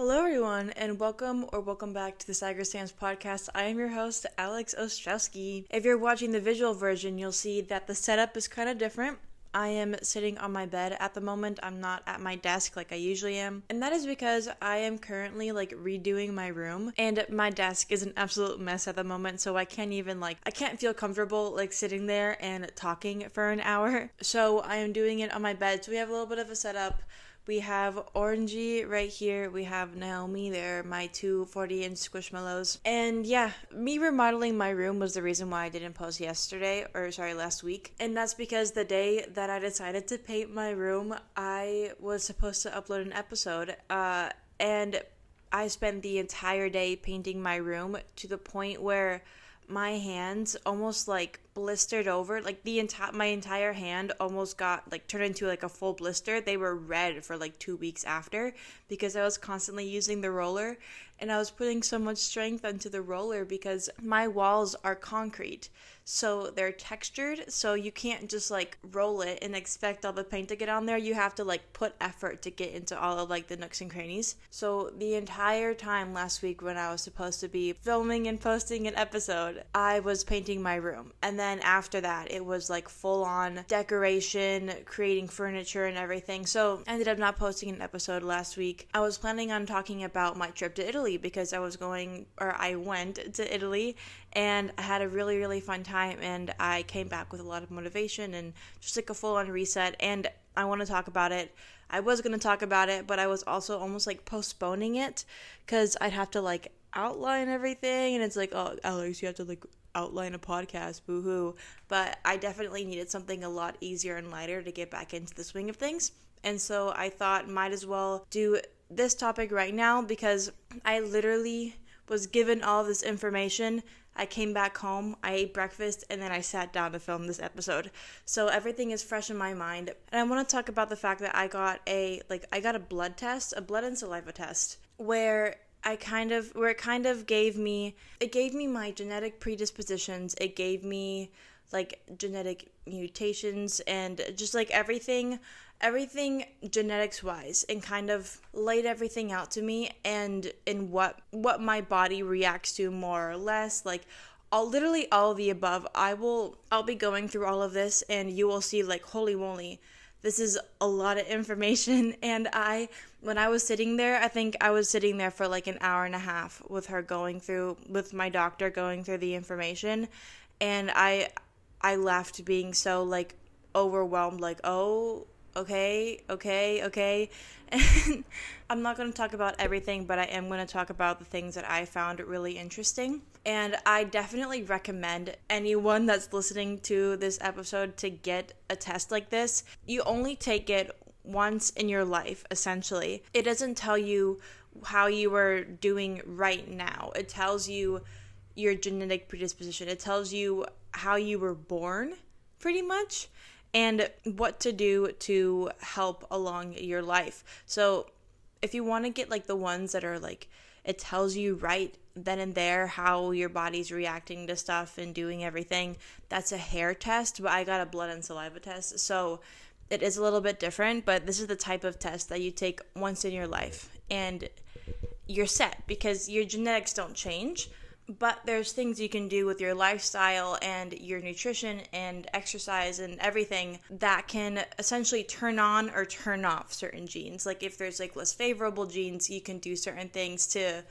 Hello, everyone, and welcome back to the Sager Sands podcast. I am your host, Alex Ostrowski. If you're watching the visual version, you'll see that the setup is kind of different. I am sitting on my bed at the moment. I'm not at my desk like I usually am. And that is because I am currently redoing my room, and my desk is an absolute mess at the moment, so I can't feel comfortable sitting there and talking for an hour. So I am doing it on my bed. So we have a little bit of a setup. We have Orangey right here. We have Naomi there, my two 40-inch Squishmallows. And yeah, me remodeling my room was the reason why I didn't post last week. And that's because the day that I decided to paint my room, I was supposed to upload an episode. And I spent the entire day painting my room to the point where my hands almost blistered over. My entire hand almost got turned into a full blister. They were red for 2 weeks after because I was constantly using the roller, and I was putting so much strength into the roller because my walls are concrete, so they're textured, so you can't just roll it and expect all the paint to get on there. You have to put effort to get into all of the nooks and crannies. So the entire time last week when I was supposed to be filming and posting an episode, I was painting my room. And then after that, it was full on decoration, creating furniture and everything. So I ended up not posting an episode last week. I was planning on talking about my trip to Italy because I went to Italy, and I had a really, really fun time, and I came back with a lot of motivation and just a full-on reset, and I want to talk about it. I was going to talk about it, but I was also almost postponing it because I'd have to outline everything, and it's oh, Alex, you have to outline a podcast, boo-hoo. But I definitely needed something a lot easier and lighter to get back into the swing of things, and so I thought might as well do this topic right now because I literally was given all of this information. I came back home, I ate breakfast, and then I sat down to film this episode. So everything is fresh in my mind. And I want to talk about the fact that I got a blood test, a blood and saliva test, where it kind of gave me my genetic predispositions. It gave me genetic mutations and just everything genetics wise, and kind of laid everything out to me and in what my body reacts to more or less, literally all of the above. I'll be going through all of this, and you will see holy moly, this is a lot of information. And when I was sitting there, I think I was sitting there for an hour and a half with my doctor going through the information, and I left being so overwhelmed, oh, okay. And I'm not going to talk about everything, but I am going to talk about the things that I found really interesting. And I definitely recommend anyone that's listening to this episode to get a test like this. You only take it once in your life, essentially. It doesn't tell you how you are doing right now. It tells you your genetic predisposition. It tells you how you were born, pretty much, and what to do to help along your life. So if you want to get the ones that are it tells you right then and there how your body's reacting to stuff and doing everything, that's a hair test, but I got a blood and saliva test. So it is a little bit different, but this is the type of test that you take once in your life, and you're set because your genetics don't change. But there's things you can do with your lifestyle and your nutrition and exercise and everything that can essentially turn on or turn off certain genes. If there's less favorable genes, you can do certain things to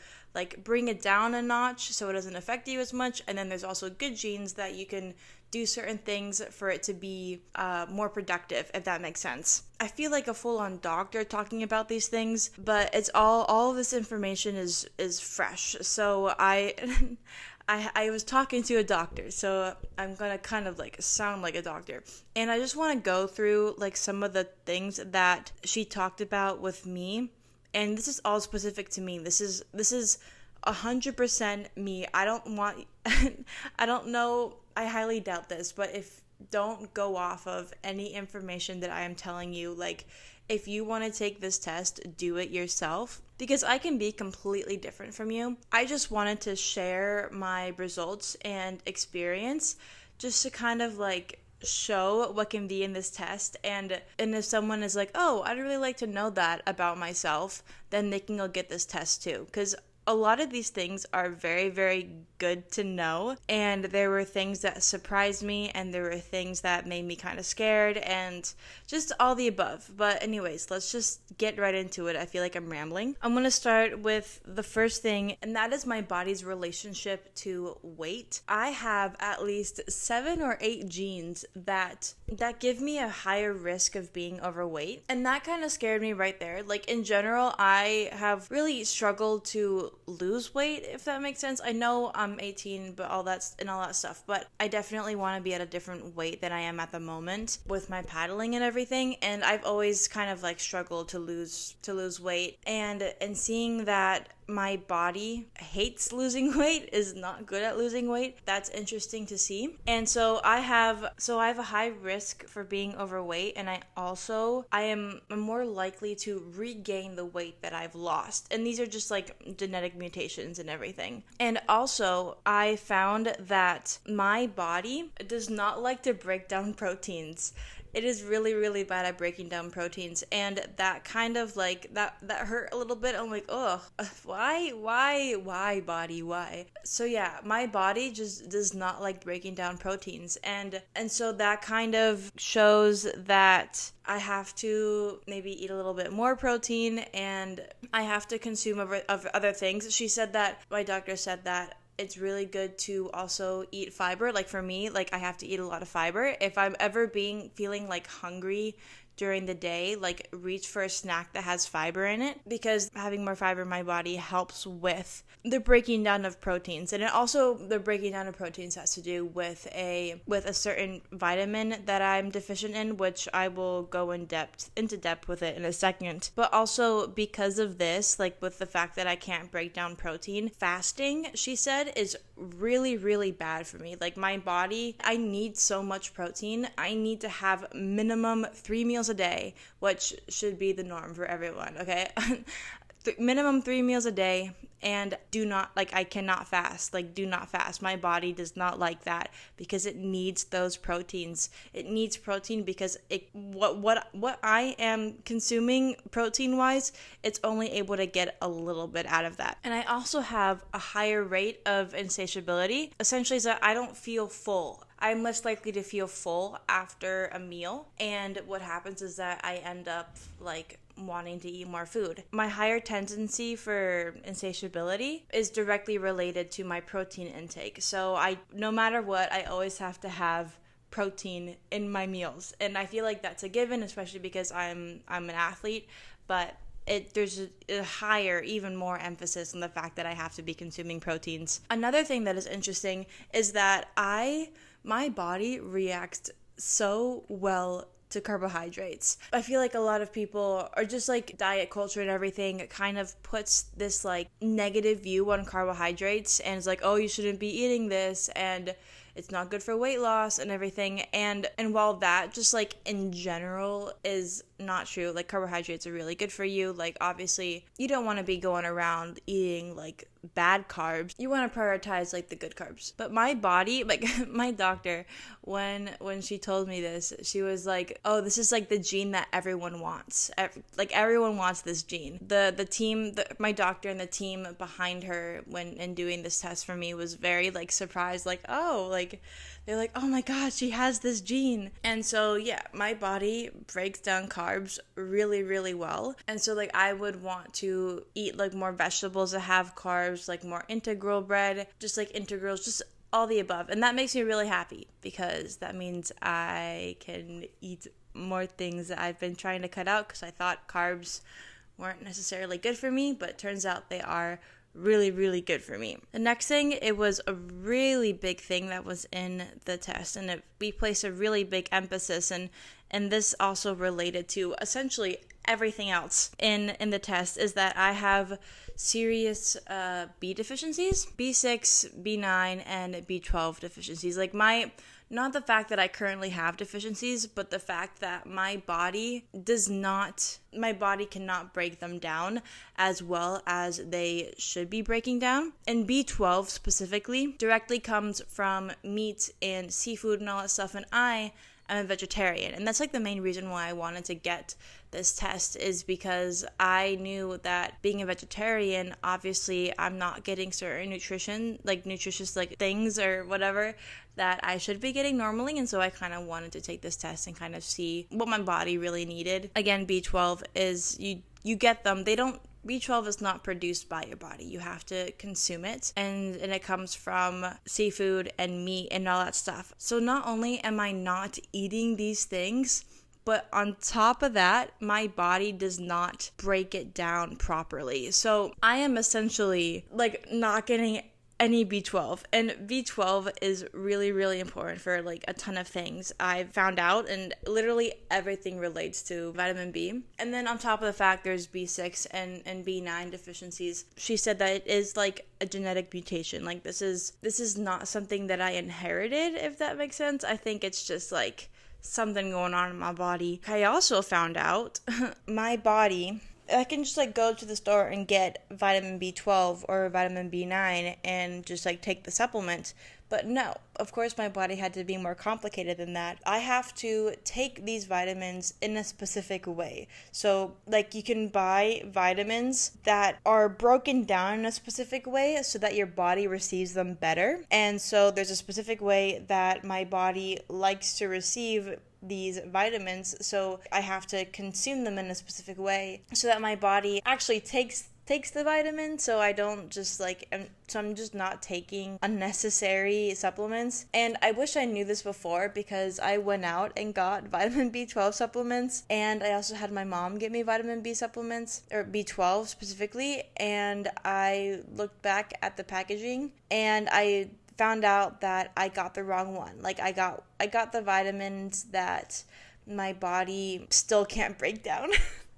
bring it down a notch so it doesn't affect you as much. And then there's also good genes that you can do certain things for it to be more productive, if that makes sense. I feel like a full-on doctor talking about these things, but it's all of this information is fresh. So I was talking to a doctor, so I'm gonna kind of sound like a doctor, and I just want to go through some of the things that she talked about with me, and this is all specific to me. This is 100% me. I don't know. I highly doubt this, but don't go off of any information that I am telling you. If you want to take this test, do it yourself, because I can be completely different from you. I just wanted to share my results and experience just to kind of show what can be in this test, and if someone is like, oh, I'd really like to know that about myself, then they can go get this test too, because a lot of these things are very, very good to know, and there were things that surprised me, and there were things that made me kind of scared, and just all the above. But anyways, let's just get right into it. I feel like I'm rambling. I'm going to start with the first thing, and that is my body's relationship to weight. I have at least 7 or 8 genes that give me a higher risk of being overweight, and that kind of scared me right there. Like, in general, I have really struggled to lose weight, if that makes sense. I know I'm 18, but all that stuff, but I definitely want to be at a different weight than I am at the moment with my paddling and everything, and I've always kind of like struggled to lose weight, and seeing that my body hates losing weight, is not good at losing weight, that's interesting to see. And so I have a high risk for being overweight, and I am more likely to regain the weight that I've lost, and these are just like genetic mutations and everything. And also I found that my body does not like to break down proteins. It is really, really bad at breaking down proteins, and that kind of like, that hurt a little bit. I'm like, oh, why body, why? So yeah, my body just does not like breaking down proteins, and so that kind of shows that I have to maybe eat a little bit more protein, and I have to consume other things. My doctor said that it's really good to also eat fiber. Like for me, like I have to eat a lot of fiber. If I'm ever feeling like hungry during the day, like reach for a snack that has fiber in it, because having more fiber in my body helps with the breaking down of proteins. And it also, the breaking down of proteins has to do with a certain vitamin that I'm deficient in, which I will go into depth with it in a second. But also because of this, like with the fact that I can't break down protein, fasting, she said, is really, really bad for me. Like my body, I need so much protein. I need to have minimum 3 meals a day, which should be the norm for everyone, okay? Minimum 3 meals a day, and I cannot fast. Like, do not fast. My body does not like that, because it needs those proteins. It needs protein because what I am consuming protein wise, it's only able to get a little bit out of that. And I also have a higher rate of insatiability. Essentially, is that I don't feel full. I'm less likely to feel full after a meal, and what happens is that I end up like wanting to eat more food. My higher tendency for insatiability is directly related to my protein intake. So no matter what, I always have to have protein in my meals, and I feel like that's a given, especially because I'm an athlete, but there's a higher, even more emphasis on the fact that I have to be consuming proteins. Another thing that is interesting is that my body reacts so well to carbohydrates. I feel like a lot of people, or just like diet culture and everything, kind of puts this like negative view on carbohydrates, and it's like, oh, you shouldn't be eating this, and it's not good for weight loss and everything. And while that just like in general is not true, like carbohydrates are really good for you. Like obviously you don't want to be going around eating like bad carbs. You want to prioritize like the good carbs. But my body, like my doctor, when she told me this, she was like, oh, this is like the gene that everyone wants. Like everyone wants this gene. The team, my doctor and the team behind her when doing this test for me was very like surprised, like, oh, like they're like, oh my god, she has this gene. And so yeah, my body breaks down carbs really, really well. And so like I would want to eat like more vegetables that have carbs, like more integral bread, just like integrals, just all the above. And that makes me really happy, because that means I can eat more things that I've been trying to cut out, because I thought carbs weren't necessarily good for me, but it turns out they are really, really good for me. The next thing, it was a really big thing that was in the test, and we placed a really big emphasis, and this also related to essentially everything else in the test, is that I have serious B deficiencies, B6, B9, and B12 deficiencies. Like not the fact that I currently have deficiencies, but the fact that my body cannot break them down as well as they should be breaking down. And B12 specifically directly comes from meat and seafood and all that stuff, and I I'm a vegetarian. And that's like the main reason why I wanted to get this test, is because I knew that being a vegetarian, obviously I'm not getting certain nutritious like things or whatever that I should be getting normally. And so I kind of wanted to take this test and kind of see what my body really needed. Again, B12 is, you get them. B12 is not produced by your body. You have to consume it, and it comes from seafood and meat and all that stuff. So not only am I not eating these things, but on top of that, my body does not break it down properly. So I am essentially like not getting any B12, and B12 is really, really important for like a ton of things I've found out, and literally everything relates to vitamin B. And then on top of the fact there's B6 and B9 deficiencies, she said that it is like a genetic mutation. Like this is not something that I inherited, if that makes sense. I think it's just like something going on in my body. I also found out my body, I can just like go to the store and get vitamin B12 or vitamin B9 and just like take the supplement. But no, of course my body had to be more complicated than that. I have to take these vitamins in a specific way. So like you can buy vitamins that are broken down in a specific way so that your body receives them better. And so there's a specific way that my body likes to receive these vitamins, so I have to consume them in a specific way so that my body actually takes the vitamin, so I don't just so I'm just not taking unnecessary supplements. And I wish I knew this before, because I went out and got vitamin B12 supplements, and I also had my mom get me vitamin B supplements, or B12 specifically, and I looked back at the packaging and I found out that I got the wrong one. Like I got the vitamins that my body still can't break down.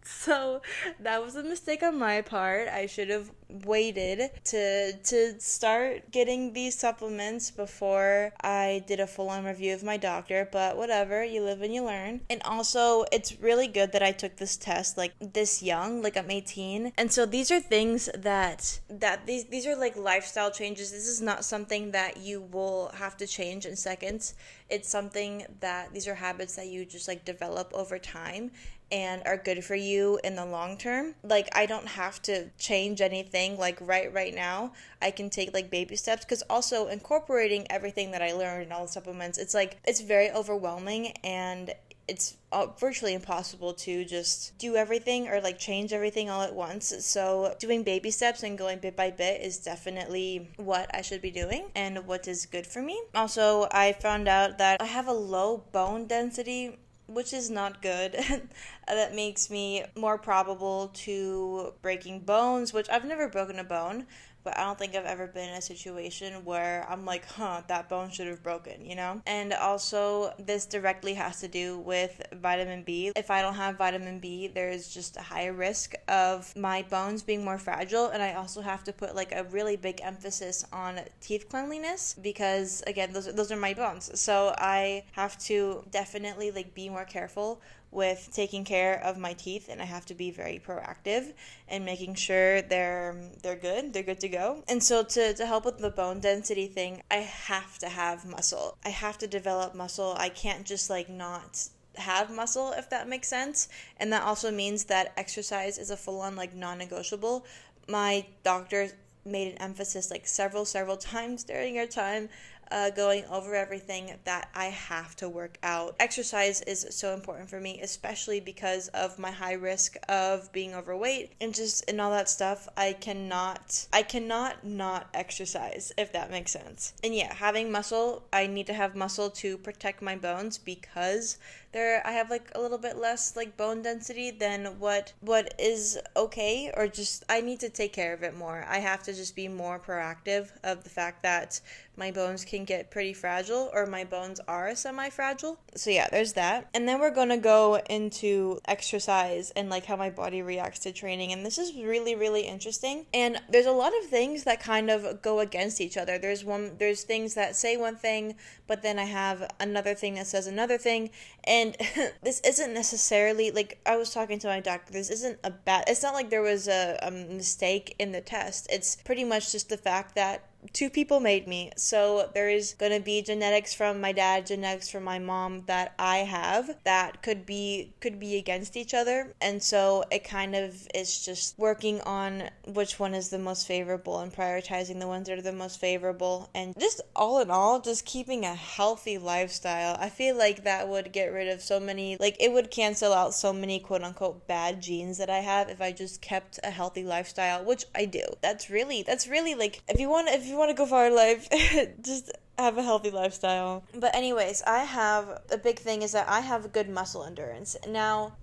So that was a mistake on my part. I should have waited to start getting these supplements before I did a full-on review of my doctor, but whatever, you live and you learn. And also, it's really good that I took this test like this young, like I'm 18. And so these are things that these are like lifestyle changes. This is not something that you will have to change in seconds. It's something that these are habits that you just like develop over time and are good for you in the long term. Like I don't have to change anything like right now. I can take like baby steps, because also incorporating everything that I learned in all the supplements, it's very overwhelming, and it's virtually impossible to just do everything or like change everything all at once. So doing baby steps and going bit by bit is definitely what I should be doing and what is good for me. Also, I found out that I have a low bone density, which is not good. That makes me more probable to breaking bones, which I've never broken a bone, but I don't think I've ever been in a situation where I'm like, that bone should have broken, you know? And also, this directly has to do with vitamin B. If I don't have vitamin B, there's just a higher risk of my bones being more fragile, and I also have to put like a really big emphasis on teeth cleanliness, because again, those are my bones. So I have to definitely like be more careful with taking care of my teeth, and I have to be very proactive and making sure they're good to go. And so to help with the bone density thing, I have to have muscle. I have to develop muscle. I can't just like not have muscle, if that makes sense. And that also means that exercise is a full-on like non-negotiable. My doctor made an emphasis like several times during our time going over everything that I have to work out. Exercise is so important for me, especially because of my high risk of being overweight and all that stuff. I cannot not exercise, if that makes sense. And yeah, having muscle, I need to have muscle to protect my bones, because I have like a little bit less like bone density than what is okay, or just I need to take care of it more. I have to just be more proactive of the fact that my bones can get pretty fragile, or my bones are semi-fragile. So yeah, there's that. And then we're gonna go into exercise and like how my body reacts to training. And this is really, really interesting. And there's a lot of things that kind of go against each other. There's things that say one thing, but then I have another thing that says another thing. And this isn't necessarily, like I was talking to my doctor, it's not like there was a mistake in the test. It's pretty much just the fact that two people made me. So there is going to be genetics from my dad, genetics from my mom that I have that could be against each other. And so it kind of is just working on which one is the most favorable and prioritizing the ones that are the most favorable, and just all in all, just keeping a healthy lifestyle. I feel like that would get rid of so many, like it would cancel out so many quote unquote bad genes that I have if I just kept a healthy lifestyle, which I do. That's really like, if you want to go far in life, just have a healthy lifestyle. But anyways, a big thing is that I have good muscle endurance. Now,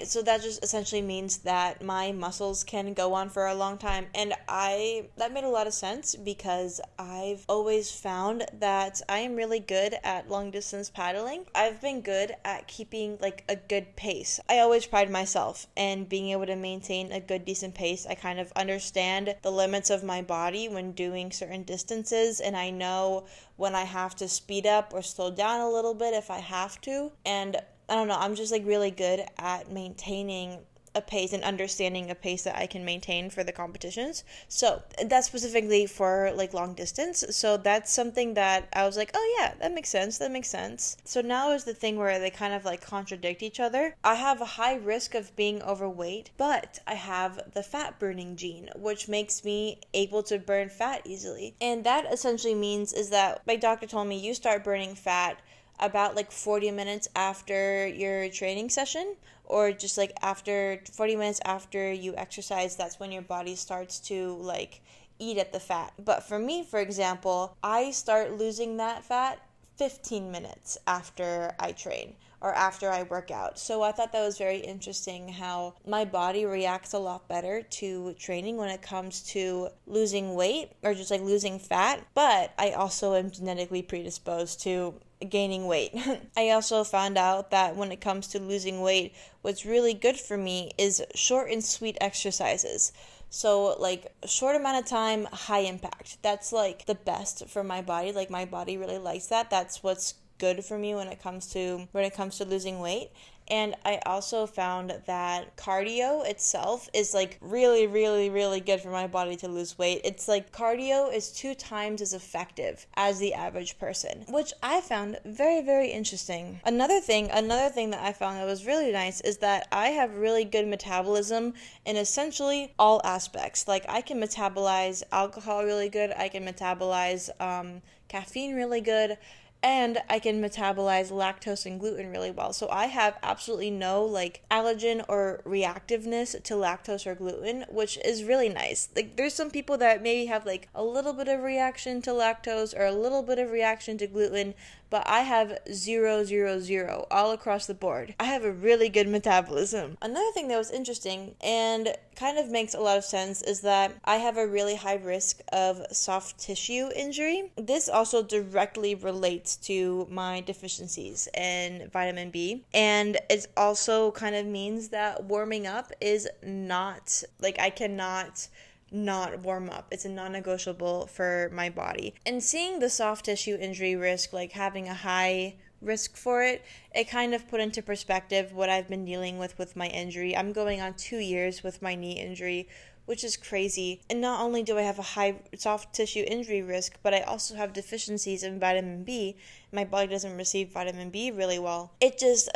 so that just essentially means that my muscles can go on for a long time. And that made a lot of sense because I've always found that I am really good at long distance paddling. I've been good at keeping like a good pace. I always pride myself in being able to maintain a good, decent pace. I kind of understand the limits of my body when doing certain distances, and I know when I have to speed up or slow down a little bit if I have to. And I don't know, I'm just like really good at maintaining a pace and understanding a pace that I can maintain for the competitions. So that's specifically for like long distance. So that's something that I was like, oh yeah, that makes sense. So now is the thing where they kind of like contradict each other. I have a high risk of being overweight, but I have the fat burning gene, which makes me able to burn fat easily. And that essentially means is that my doctor told me you start burning fat about like 40 minutes after your training session, or just like after 40 minutes after you exercise. That's when your body starts to like eat at the fat. But for me, for example, I start losing that fat 15 minutes after I train or after I work out. So I thought that was very interesting how my body reacts a lot better to training when it comes to losing weight or just like losing fat. But I also am genetically predisposed to gaining weight. I also found out that when it comes to losing weight, what's really good for me is short and sweet exercises. So like a short amount of time, high impact. That's like the best for my body. Like my body really likes that. That's what's good for me when it comes to losing weight. And I also found that cardio itself is like really, really, really good for my body to lose weight. It's like cardio is 2 times as effective as the average person, which I found very, very interesting. Another thing that I found that was really nice is that I have really good metabolism in essentially all aspects. Like I can metabolize alcohol really good. I can metabolize caffeine really good. And I can metabolize lactose and gluten really well. So I have absolutely no like allergen or reactiveness to lactose or gluten, which is really nice. Like there's some people that maybe have like a little bit of reaction to lactose or a little bit of reaction to gluten, but I have 0, 0, 0 all across the board. I have a really good metabolism. Another thing that was interesting and kind of makes a lot of sense is that I have a really high risk of soft tissue injury. This also directly relates to my deficiencies in vitamin B, and it also kind of means that warming up is not, like I cannot not warm up. It's a non-negotiable for my body. And seeing the soft tissue injury risk, like having a high risk for it, it kind of put into perspective what I've been dealing with my injury. I'm going on 2 years with my knee injury, which is crazy. And not only do I have a high soft tissue injury risk, but I also have deficiencies in vitamin B. My body doesn't receive vitamin B really well. It just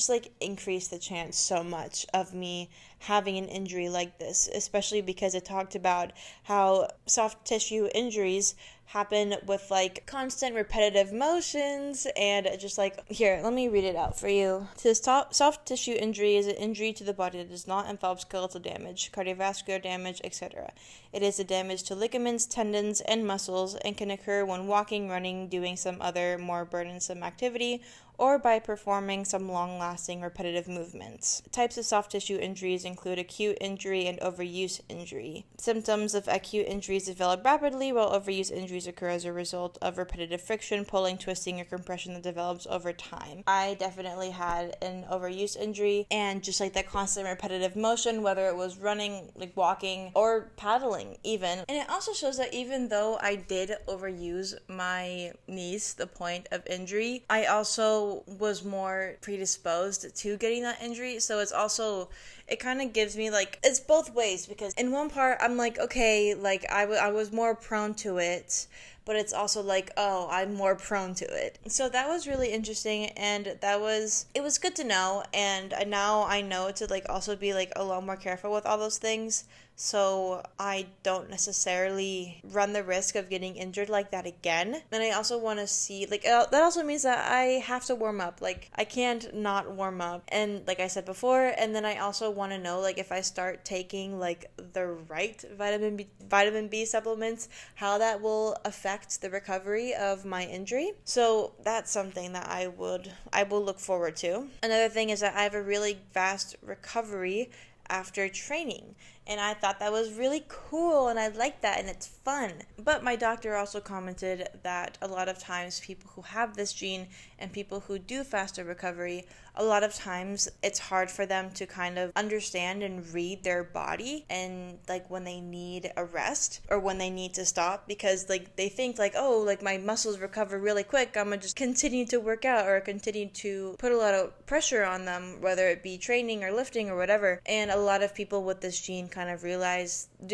like increased the chance so much of me having an injury like this, especially because it talked about how soft tissue injuries happen with like constant repetitive motions and just like, here, let me read it out for you. Soft tissue injury is an injury to the body that does not involve skeletal damage, cardiovascular damage, etc. It is a damage to ligaments, tendons, and muscles and can occur when walking, running, doing some other more burdensome activity, or by performing some long-lasting repetitive movements. Types of soft tissue injuries include acute injury and overuse injury. Symptoms of acute injuries develop rapidly, while overuse injuries injuries occur as a result of repetitive friction, pulling, twisting, or compression that develops over time. I definitely had an overuse injury, and just like that constant repetitive motion, whether it was running, like walking, or paddling even. And it also shows that even though I did overuse my knees to the point of injury, I also was more predisposed to getting that injury. So it kind of gives me like, it's both ways, because in one part I'm like, okay, like I was more prone to it, but it's also like, oh, I'm more prone to it. So that was really interesting, and it was good to know, and now I know to like also be like a lot more careful with all those things, so I don't necessarily run the risk of getting injured like that again. And I also want to see, like, that also means that I have to warm up. Like, I can't not warm up. And like I said before, and then I also want to know, like, if I start taking, like, the right vitamin B supplements, how that will affect the recovery of my injury. So that's something that I will look forward to. Another thing is that I have a really fast recovery after training, and I thought that was really cool, and I like that, and it's fun. But my doctor also commented that a lot of times people who have this gene and people who do faster recovery, a lot of times it's hard for them to kind of understand and read their body, and like when they need a rest or when they need to stop, because like they think like, oh, like my muscles recover really quick, I'm gonna just continue to work out or continue to put a lot of pressure on them, whether it be training or lifting or whatever. And a lot of people with this gene kind of realize they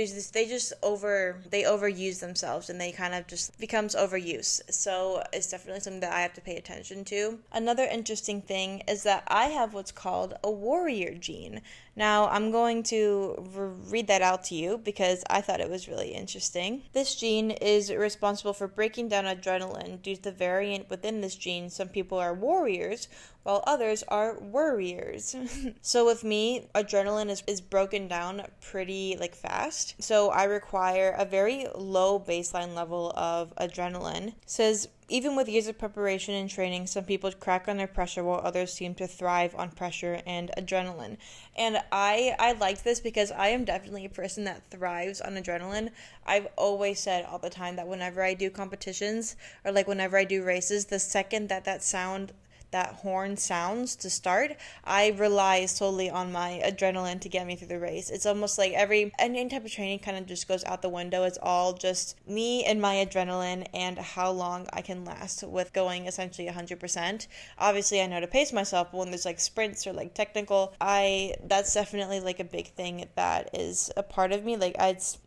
overuse themselves, and they kind of just becomes overuse. So it's definitely something that I have to pay attention to. Another interesting thing is that I have what's called a warrior gene. Now, I'm going to read that out to you because I thought it was really interesting. This gene is responsible for breaking down adrenaline. Due to the variant within this gene, some people are warriors, while others are worriers. So with me, adrenaline is broken down pretty like fast. So I require a very low baseline level of adrenaline. It says, even with years of preparation and training, some people crack under pressure while others seem to thrive on pressure and adrenaline. And I liked this because I am definitely a person that thrives on adrenaline. I've always said all the time that whenever I do competitions or like whenever I do races, the second that horn sounds to start, I rely solely on my adrenaline to get me through the race. It's almost like any type of training kind of just goes out the window. It's all just me and my adrenaline and how long I can last with going essentially 100%. Obviously, I know to pace myself, but when there's like sprints or like technical, that's definitely like a big thing that is a part of me. Like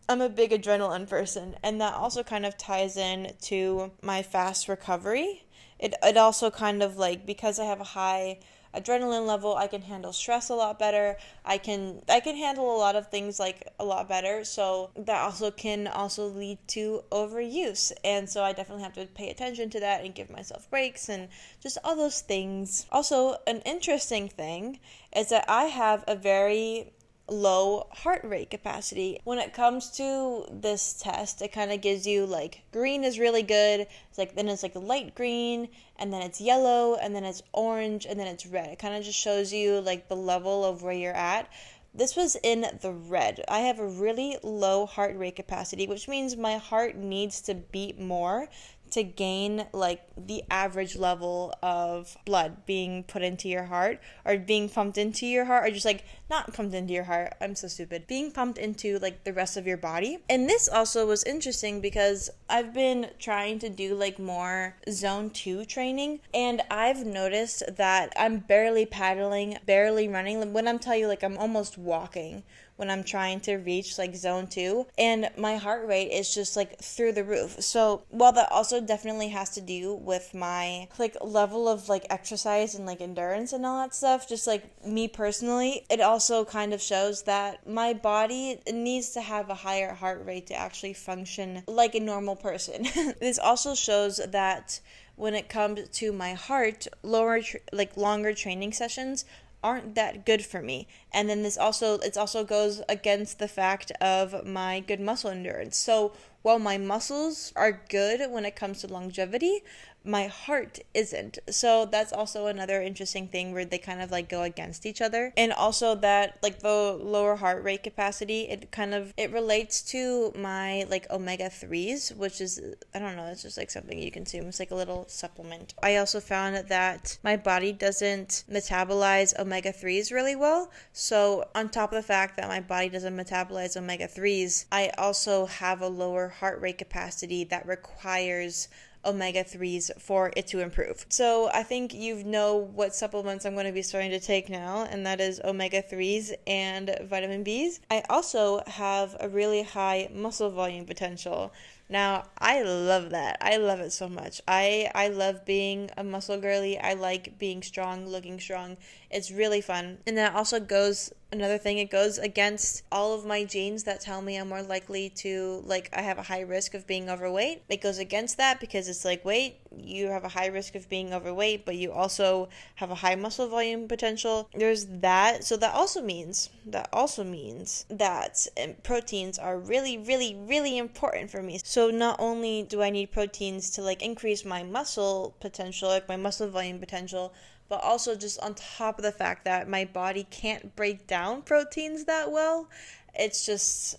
I'm a big adrenaline person, and that also kind of ties in to my fast recovery. It also kind of like, because I have a high adrenaline level, I can handle stress a lot better. I can handle a lot of things like a lot better. So that also can lead to overuse. And so I definitely have to pay attention to that and give myself breaks and just all those things. Also, an interesting thing is that I have a very low heart rate capacity. When it comes to this test, it kind of gives you like green is really good. Then it's like light green, and then it's yellow, and then it's orange, and then it's red. It kind of just shows you like the level of where you're at. This was in the red. I have a really low heart rate capacity, which means my heart needs to beat more to gain like the average level of blood being put into your heart or being pumped into your heart, or just like not pumped into your heart. I'm so stupid. Being pumped into like the rest of your body. And this also was interesting because I've been trying to do like more zone 2 training, and I've noticed that I'm barely paddling, barely running. When I'm telling you, like, I'm almost walking when I'm trying to reach like zone 2, and my heart rate is just like through the roof. So while that also definitely has to do with my like level of like exercise and like endurance and all that stuff, just like me personally, it also kind of shows that my body needs to have a higher heart rate to actually function like a normal person. This also shows that when it comes to my heart, longer training sessions aren't that good for me. And then it also goes against the fact of my good muscle endurance. So while my muscles are good when it comes to longevity, my heart isn't. So that's also another interesting thing where they kind of like go against each other. And also that like the lower heart rate capacity, it relates to my like omega-3s, which is, I don't know, it's just like something you consume. It's like a little supplement. I also found that my body doesn't metabolize omega-3s really well. So on top of the fact that my body doesn't metabolize omega-3s, I also have a lower heart rate capacity that requires omega-3s for it to improve. So I think you know what supplements I'm going to be starting to take now, and that is omega-3s and vitamin Bs. I also have a really high muscle volume potential. Now, I love that. I love it so much. I love being a muscle girly. I like being strong, looking strong. It's really fun. And that also goes, another thing, it goes against all of my genes that tell me I'm more likely to, like, I have a high risk of being overweight. It goes against that because it's like, wait, you have a high risk of being overweight, but you also have a high muscle volume potential. There's that. So that also means that proteins are really, really, really important for me. So not only do I need proteins to like increase my muscle potential, like my muscle volume potential, but also just on top of the fact that my body can't break down proteins that well. It's just,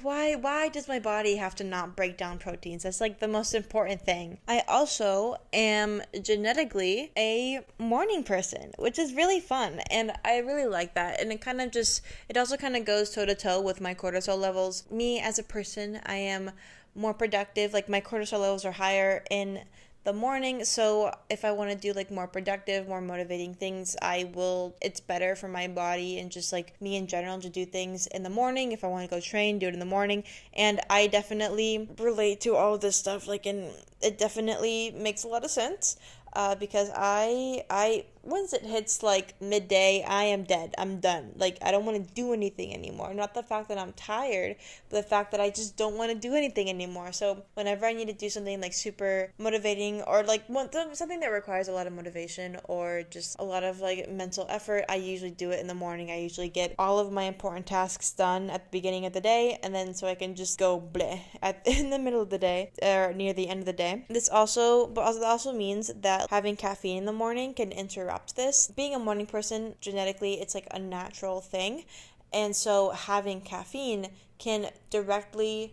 why does my body have to not break down proteins? That's like the most important thing. I also am genetically a morning person, which is really fun. And I really like that. And it also kind of goes toe to toe with my cortisol levels. Me as a person, I am more productive. Like my cortisol levels are higher in the morning, so if I want to do like more productive, more motivating things, it's better for my body and just like me in general to do things in the morning. If I want to go train, do it in the morning. And I definitely relate to all of this stuff, and it definitely makes a lot of sense. Because I once it hits like midday, I am dead. I'm done. Like, I don't want to do anything anymore. Not the fact that I'm tired, but the fact that I just don't want to do anything anymore. So whenever I need to do something like super motivating or like something that requires a lot of motivation or just a lot of like mental effort, I usually do it in the morning. I usually get all of my important tasks done at the beginning of the day, and then so I can just go bleh in the middle of the day or near the end of the day. This also means that having caffeine in the morning can interrupt this. Being a morning person, genetically, it's like a natural thing. And so having caffeine can negatively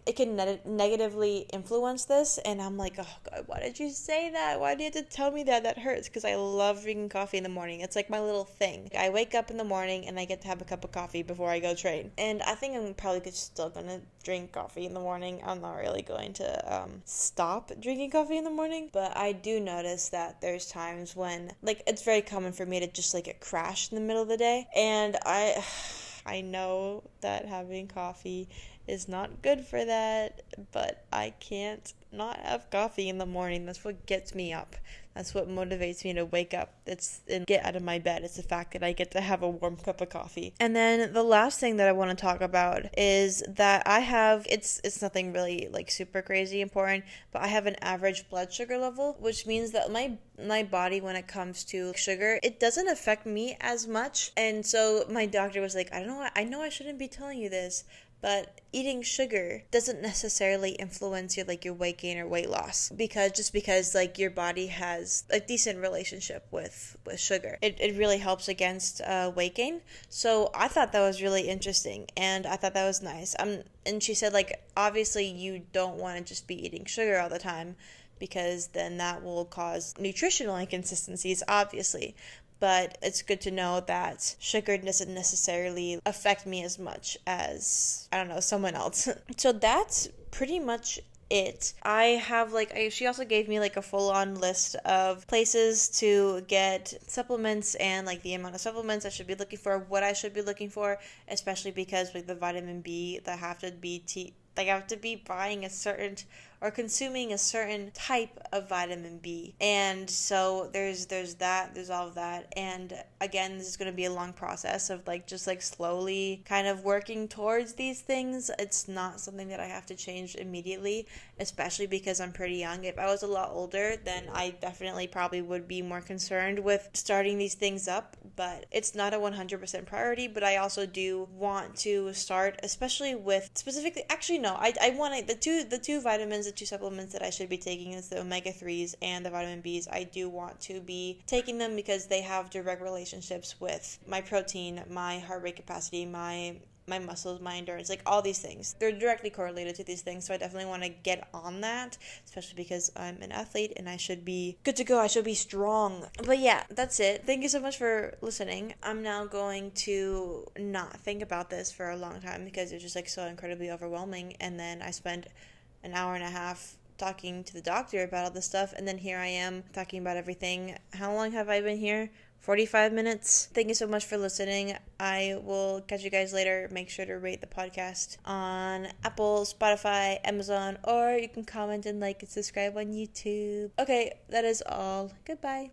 influence this. And I'm like, oh God, why did you say that? Why did you have to tell me that? That hurts, because I love drinking coffee in the morning. It's like my little thing. I wake up in the morning and I get to have a cup of coffee before I go train. And I think I'm probably still gonna drink coffee in the morning. I'm not really going to stop drinking coffee in the morning. But I do notice that there's times when, like, it's very common for me to just like get crashed in the middle of the day. And I know that having coffee is not good for that, but I can't not have coffee in the morning. That's what gets me up. That's what motivates me to wake up and get out of my bed. It's the fact that I get to have a warm cup of coffee. And then the last thing that I want to talk about is that I have, it's nothing really like super crazy important, but I have an average blood sugar level, which means that my body, when it comes to sugar, it doesn't affect me as much. And so my doctor was like, I know I shouldn't be telling you this, but eating sugar doesn't necessarily influence your weight gain or weight loss, because like your body has a decent relationship with sugar. It really helps against weight gain. So I thought that was really interesting, and I thought that was nice. And she said, like, obviously you don't want to just be eating sugar all the time, because then that will cause nutritional inconsistencies, obviously. But it's good to know that sugar doesn't necessarily affect me as much as, I don't know, someone else. So that's pretty much it. She also gave me like a full-on list of places to get supplements and like the amount of supplements I should be looking for, what I should be looking for, especially because with the vitamin B, I have to be buying a certain or consuming a certain type of vitamin B. And so there's that, there's all of that. And again, this is going to be a long process of just slowly kind of working towards these things. It's not something that I have to change immediately, especially because I'm pretty young. If I was a lot older, then I definitely probably would be more concerned with starting these things up, but it's not a 100% priority. But I also do want to start, especially with specifically, actually no, I want to, the two vitamins, the two supplements that I should be taking is the omega-3s and the vitamin Bs. I do want to be taking them because they have direct relationships with my protein, my heart rate capacity, my muscles, my endurance, all these things. They're directly correlated to these things, so I definitely want to get on that, especially because I'm an athlete and I should be good to go. I should be strong. But yeah, that's it. Thank you so much for listening. I'm now going to not think about this for a long time because it's just so incredibly overwhelming, and then I spent an hour and a half talking to the doctor about all this stuff, and then here I am talking about everything. How long have I been here? 45 minutes. Thank you so much for listening. I will catch you guys later. Make sure to rate the podcast on Apple, Spotify, Amazon, or you can comment and like and subscribe on YouTube. Okay, that is all. Goodbye.